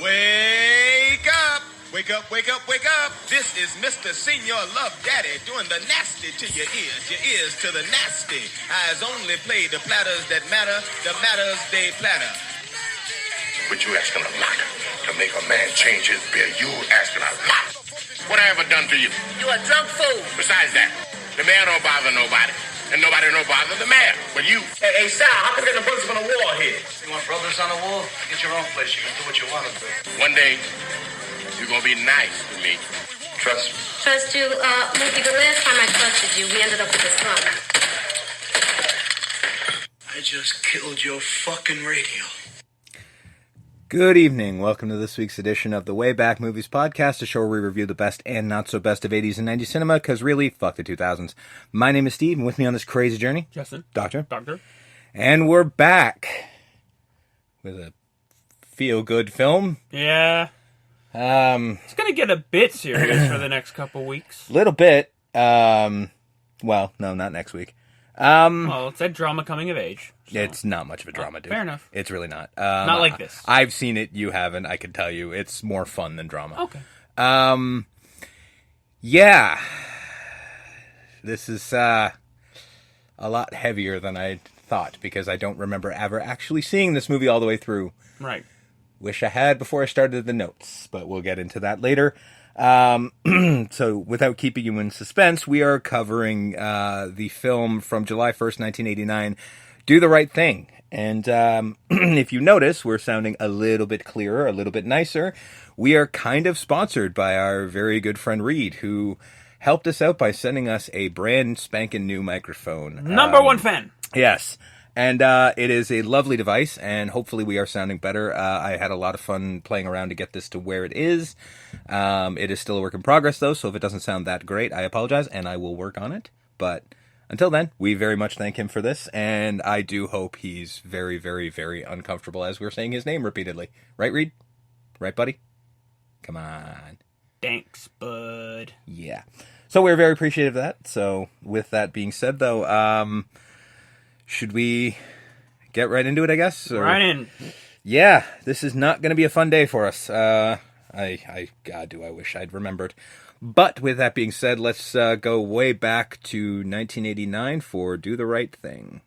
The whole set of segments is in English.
Wake up! Wake up, wake up, wake up! This is Mr. Senior Love Daddy doing the nasty to your ears to the nasty. Eyes only play the platters that matter, the matters they platter. But you asking a lot to make a man change his beer. You asking a lot. What I ever done to you? You a drunk fool. Besides that, the mayor don't bother nobody. And nobody don't bother the mayor. But you. Hey, Sal, how come we got the brothers on the wall here? You want brothers on the wall? Get your own place. You can do what you want to do. One day, you're going to be nice to me. Trust me. Trust you? Mookie, the last time I trusted you, we ended up with this trunk. I just killed your fucking radio. Good evening. Welcome to this week's edition of the WayBack Movies Podcast, a show where we review the best and not so best of 80s and 90s cinema, because really, fuck the 2000s. My name is Steve, and with me on this crazy journey, Justin. Doctor. Doctor. And we're back with a feel-good film. Yeah. It's going to get a bit serious for the next couple weeks. Little bit. Well, no, not next week. Well, it's a drama coming of age. So. It's not much of a drama, dude. Fair enough. It's really not. Not like this. I've seen it. You haven't. I can tell you. It's more fun than drama. Okay. Yeah. This is a lot heavier than I thought, because I don't remember ever actually seeing this movie all the way through. Right. Wish I had before I started the notes, but we'll get into that later. So without keeping you in suspense, we are covering the film from July 1st, 1989, Do the Right Thing. And if you notice, we're sounding a little bit clearer, a little bit nicer. We are kind of sponsored by our very good friend Reed, who helped us out by sending us a brand spanking new microphone. Number one fan. Yes. And it is a lovely device, and hopefully we are sounding better. I had a lot of fun playing around to get this to where it is. It is still a work in progress, though, so if it doesn't sound that great, I apologize, and I will work on it. But until then, we very much thank him for this, and I do hope he's very, very, very uncomfortable as we're saying his name repeatedly. Right, Reed? Right, buddy? Come on. Thanks, bud. Yeah. So we're very appreciative of that. So with that being said, though, should we get right into it, I guess? Or... Right in. Yeah, this is not going to be a fun day for us. God, do I wish I'd remembered. But with that being said, let's go way back to 1989 for Do the Right Thing.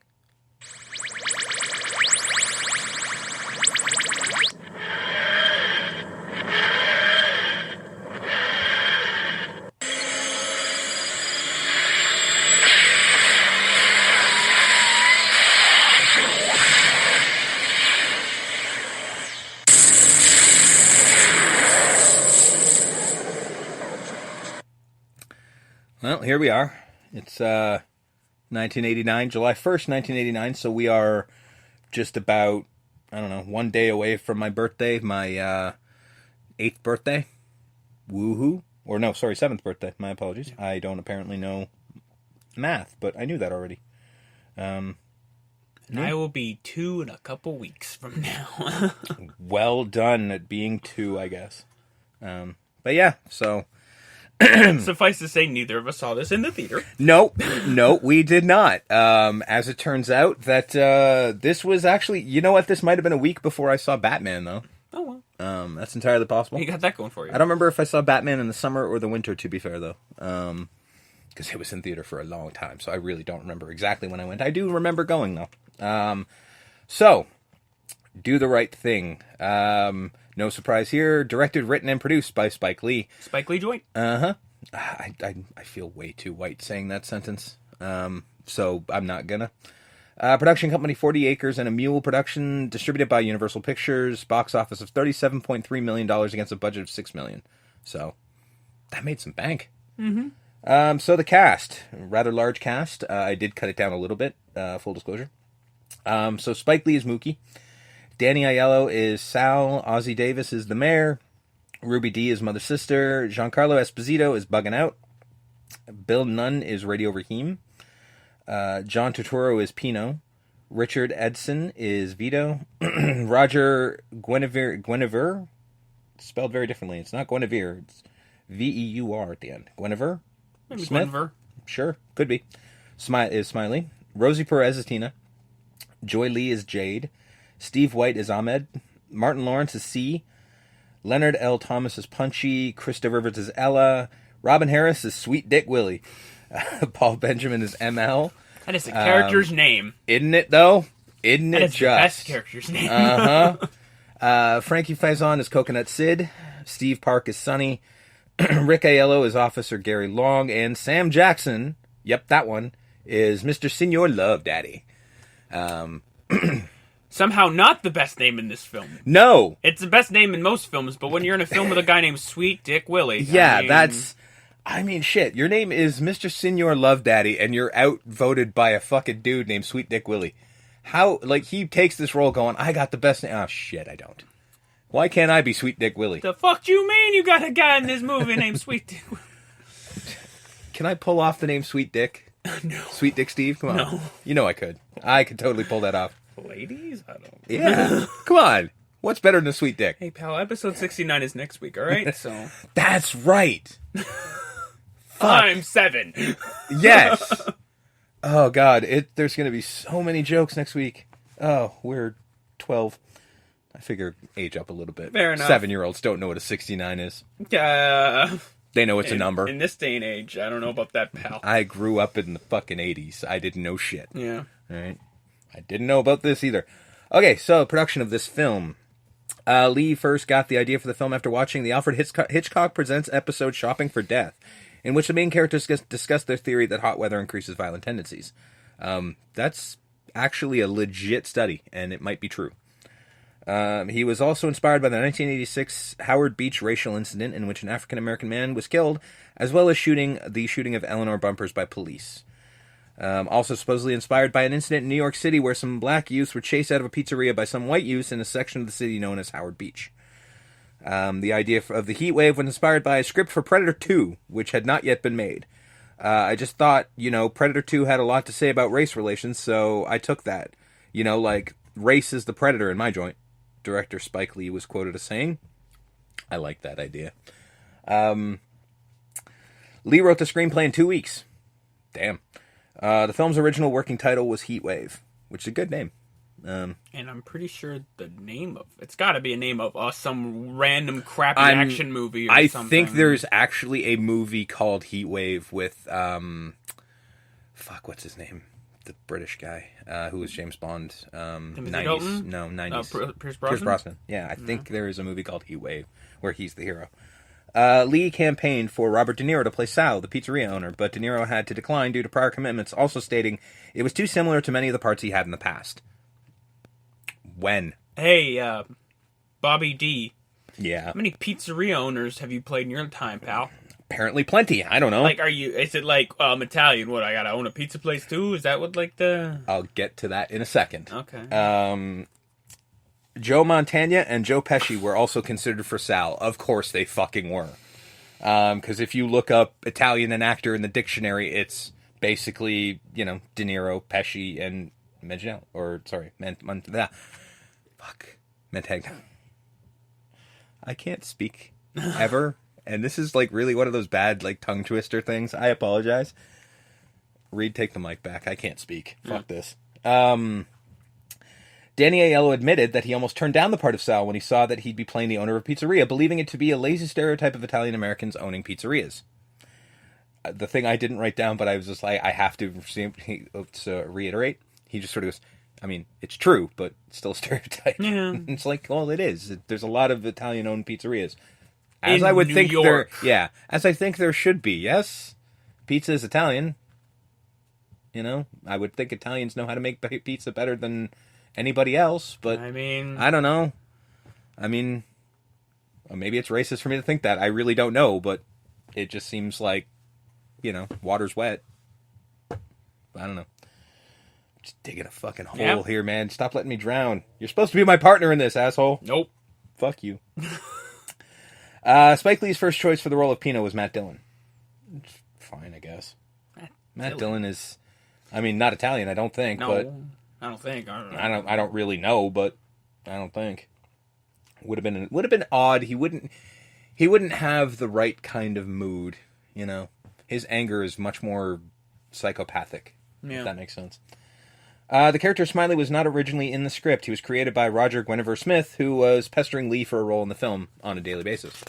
Well, here we are. It's 1989, July 1st, 1989, so we are just about, I don't know, one day away from my birthday, my 8th birthday. Woohoo. Or no, sorry, 7th birthday. My apologies. I don't apparently know math, but I knew that already. I will be 2 in a couple weeks from now. Well done at being 2, I guess. But yeah, so... Suffice to say, neither of us saw this in the theater. No, we did not. As it turns out, that this was actually, you know what, this might have been a week before I saw Batman, though. Oh, well. That's entirely possible. You got that going for you. I don't remember if I saw Batman in the summer or the winter, to be fair, though. Because it was in theater for a long time, so I really don't remember exactly when I went. I do remember going, though. So, Do the Right Thing. No surprise here. Directed, written, and produced by Spike Lee. Spike Lee joint. Uh-huh. I feel way too white saying that sentence. So I'm not gonna. Production company 40 Acres and a Mule Production, distributed by Universal Pictures. Box office of $37.3 million against a budget of $6 million. So that made some bank. Mm-hmm. So the cast, rather large cast. I did cut it down a little bit. Full disclosure. So Spike Lee is Mookie. Danny Aiello is Sal. Ozzie Davis is the mayor. Ruby Dee is Mother Sister. Giancarlo Esposito is Bugging Out. Bill Nunn is Radio Raheem. John Turturro is Pino. Richard Edson is Vito. Roger Guinevere, spelled very differently. It's not Guinevere. It's V-E-U-R at the end. Guinevere? Maybe Smith? Guinevere. Sure, could be. Is Smiley. Rosie Perez is Tina. Joy Lee is Jade. Steve White is Ahmed. Martin Lawrence is C. Leonard L. Thomas as Punchy. Krista Rivers as Ella. Robin Harris as Sweet Dick Willie. Paul Benjamin as ML. That is a character's name. Isn't it, though? Isn't it That is just? the best character's name. Frankie Faison as Coconut Sid. Steve Park as Sonny. Rick Aiello as Officer Gary Long. And Sam Jackson, yep, that one, is Mr. Senor Love Daddy. Somehow not the best name in this film. No. It's the best name in most films, but when you're in a film with a guy named Sweet Dick Willie... Yeah, shit. Your name is Mr. Senor Love Daddy, and you're outvoted by a fucking dude named Sweet Dick Willie. How, he takes this role going, I got the best name. Oh, shit, I don't. Why can't I be Sweet Dick Willie? The fuck do you mean you got a guy in this movie named Sweet Dick Willie? Can I pull off the name Sweet Dick? No. Sweet Dick Steve? Come on. No. You know I could. I could totally pull that off. Ladies? I don't... Yeah. Come on. What's better than a Sweet Dick? Hey, pal, episode 69 is next week, alright? So... That's right. I'm 7. Yes. Oh, God. There's going to be so many jokes next week. Oh, we're 12. I figure age up a little bit. Fair enough. 7-year-olds don't know what a 69 is. They know it's a number. In this day and age, I don't know about that, pal. I grew up in the fucking 80s. I didn't know shit. Yeah. All right. I didn't know about this either. Okay, so production of this film. Lee first got the idea for the film after watching the Alfred Hitchcock Presents episode Shopping for Death, in which the main characters discuss their theory that hot weather increases violent tendencies. That's actually a legit study, and it might be true. He was also inspired by the 1986 Howard Beach racial incident in which an African-American man was killed, as well as the shooting of Eleanor Bumpurs by police. Also supposedly inspired by an incident in New York City where some black youths were chased out of a pizzeria by some white youths in a section of the city known as Howard Beach. The idea of the heat wave was inspired by a script for Predator 2, which had not yet been made. I just thought, Predator 2 had a lot to say about race relations, so I took that. Race is the predator in my joint. Director Spike Lee was quoted as saying. I like that idea. Lee wrote the screenplay in 2 weeks. Damn. The film's original working title was Heat Wave, which is a good name. And I'm pretty sure the name of... It's got to be a name of some random crappy action movie or something. I think there's actually a movie called Heat Wave with... what's his name? The British guy who was James Bond. 90s. Dalton? No, 90s. Pierce Brosnan? Pierce Brosnan. Yeah, I think there is a movie called Heat Wave where he's the hero. Lee campaigned for Robert De Niro to play Sal, the pizzeria owner, but De Niro had to decline due to prior commitments, also stating it was too similar to many of the parts he had in the past. When? Hey, Bobby D. Yeah. How many pizzeria owners have you played in your time, pal? Apparently plenty. I don't know. Is it I'm Italian, what, I gotta own a pizza place too? Is that what, the... I'll get to that in a second. Okay. Joe Montana and Joe Pesci were also considered for Sal. Of course they fucking were. Because if you look up Italian and actor in the dictionary, it's basically, De Niro, Pesci, and Mantegna. I can't speak ever. And this is, really one of those bad, tongue twister things. I apologize. Reed, take the mic back. I can't speak. Fuck this. Danny Aiello admitted that he almost turned down the part of Sal when he saw that he'd be playing the owner of a pizzeria, believing it to be a lazy stereotype of Italian-Americans owning pizzerias. The thing I didn't write down, but I was just I have to reiterate. He just sort of goes, it's true, but it's still a stereotype. Yeah. It's it is. There's a lot of Italian-owned pizzerias. As I would think there, as I think there should be. Yes, pizza is Italian. I would think Italians know how to make pizza better than anybody else, but I don't know. Maybe it's racist for me to think that. I really don't know, but it just seems like, water's wet. I don't know. Just digging a fucking hole here, man. Stop letting me drown. You're supposed to be my partner in this, asshole. Nope. Fuck you. Spike Lee's first choice for the role of Pino was Matt Dillon. It's fine, I guess. Matt Dillon is, not Italian, I don't think. No, but I don't think. I don't really know, but I don't think. Would have been odd. He wouldn't have the right kind of mood. His anger is much more psychopathic. Yeah. If that makes sense. The character Smiley was not originally in the script. He was created by Roger Guinevere Smith, who was pestering Lee for a role in the film on a daily basis.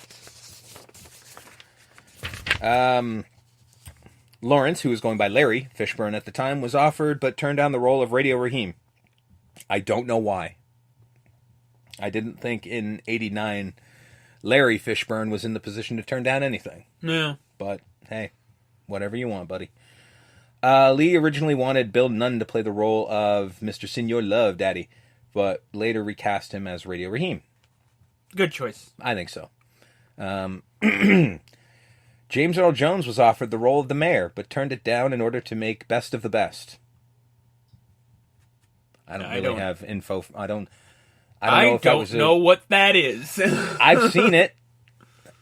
Lawrence, who was going by Larry Fishburne at the time, was offered but turned down the role of Radio Raheem. I don't know why. I didn't think in '89 Larry Fishburne was in the position to turn down anything. Yeah. But, hey, whatever you want, buddy. Lee originally wanted Bill Nunn to play the role of Mr. Senor Love Daddy, but later recast him as Radio Raheem. Good choice. I think so. James Earl Jones was offered the role of the mayor, but turned it down in order to make Best of the Best. I don't have info. I don't know what that is. I've seen it.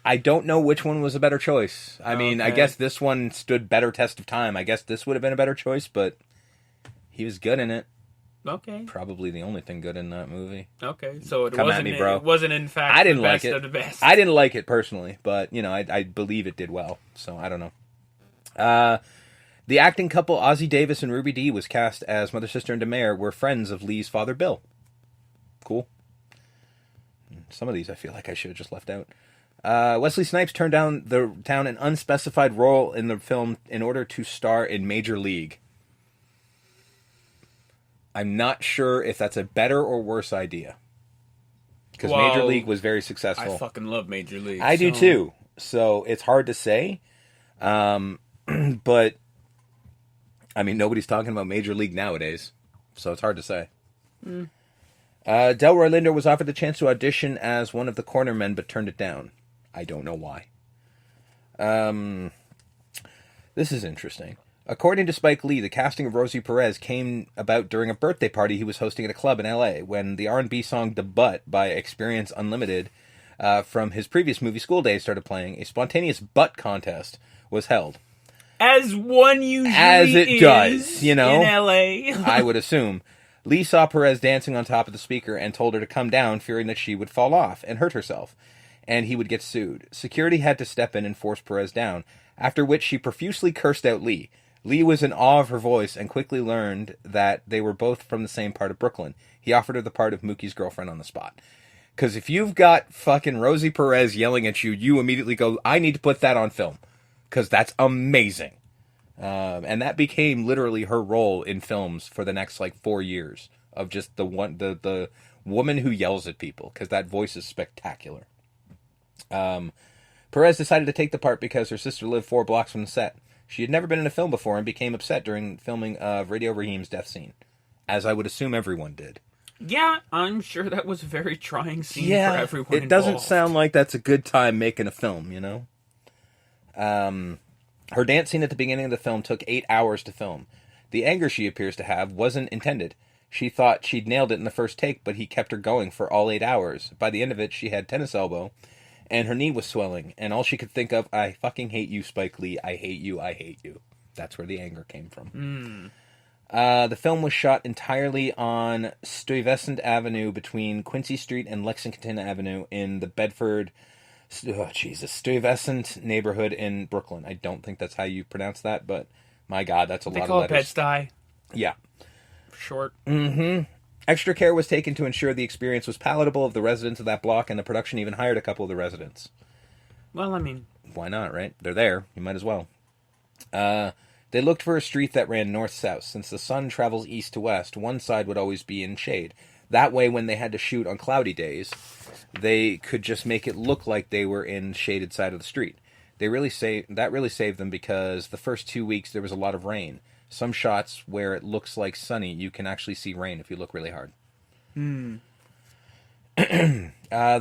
I don't know which one was a better choice. I mean, I guess this one stood better test of time. I guess this would have been a better choice, but he was good in it. Okay. Probably the only thing good in that movie. Okay, so Come at me, bro. It wasn't in fact I didn't the like best it. of the best. I didn't like it personally, but, you know, I believe it did well, so I don't know. The acting couple Ozzie Davis and Ruby Dee was cast as mother, sister, and the mayor were friends of Lee's father, Bill. Cool. Some of these I feel like I should have just left out. Wesley Snipes turned down an unspecified role in the film in order to star in Major League. I'm not sure if that's a better or worse idea. Because Major League was very successful. I fucking love Major League. I do too. So it's hard to say. But, I mean, nobody's talking about Major League nowadays. So it's hard to say. Delroy Linder was offered the chance to audition as one of the cornermen, but turned it down. I don't know why. This is interesting. According to Spike Lee, the casting of Rosie Perez came about during a birthday party he was hosting at a club in L.A. when the R&B song "The Butt" by Experience Unlimited from his previous movie School Days started playing. A spontaneous butt contest was held. As one usually As it does, you know, in L.A. I would assume. Lee saw Perez dancing on top of the speaker and told her to come down, fearing that she would fall off and hurt herself, and he would get sued. Security had to step in and force Perez down, after which she profusely cursed out Lee. Lee was in awe of her voice and quickly learned that they were both from the same part of Brooklyn. He offered her the part of Mookie's girlfriend on the spot. Because if you've got fucking Rosie Perez yelling at you, you immediately go, I need to put that on film. Because that's amazing. And that became literally her role in films for the next, 4 years. Of just the woman who yells at people. Because that voice is spectacular. Perez decided to take the part because her sister lived 4 blocks from the set. She had never been in a film before and became upset during filming of Radio Raheem's death scene. As I would assume everyone did. Yeah, I'm sure that was a very trying scene for everyone it doesn't sound like that's a good time making a film, you know? Her dance scene at the beginning of the film took 8 hours to film. The anger she appears to have wasn't intended. She thought she'd nailed it in the first take, but he kept her going for all 8 hours. By the end of it, she had tennis elbow, and her knee was swelling, and all she could think of, I fucking hate you, Spike Lee. I hate you, I hate you. That's where the anger came from. The film was shot entirely on Stuyvesant Avenue between Quincy Street and Lexington Avenue in the Bedford, Stuyvesant neighborhood in Brooklyn. I don't think that's how you pronounce that, but my God, that's a lot of letters. They call it Bed-Stuy. Yeah. Short. Extra care was taken to ensure the experience was palatable of the residents of that block, and the production even hired a couple of the residents. Well, I mean, why not, right? They're there. You might as well. They looked for a street that ran north-south. Since the sun travels east to west, one side would always be in shade. That way, when they had to shoot on cloudy days, they could just make it look like they were in the shaded side of the street. That really saved them because the first 2 weeks there was a lot of rain. Some shots where it looks like sunny, you can actually see rain if you look really hard. The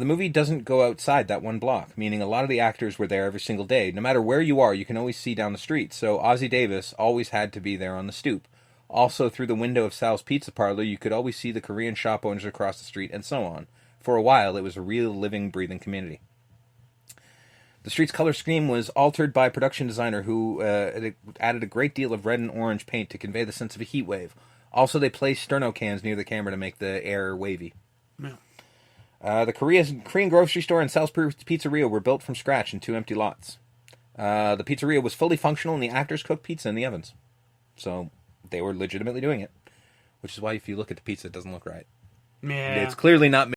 movie doesn't go outside that one block, meaning a lot of the actors were there every single day. No matter where you are, you can always see down the street, so Ozzie Davis always had to be there on the stoop. Also, through the window of Sal's Pizza Parlor, you could always see the Korean shop owners across the street, and so on. For a while, it was a real living, breathing community. The street's color scheme was altered by a production designer who added a great deal of red and orange paint to convey the sense of a heat wave. Also, they placed sterno cans near the camera to make the air wavy. The Korean grocery store and Sal's Pizzeria were built from scratch in 2 empty lots. The pizzeria was fully functional, and the actors cooked pizza in the ovens. So, they were legitimately doing it. which is why if you look at the pizza, it doesn't look right. Yeah. It's clearly not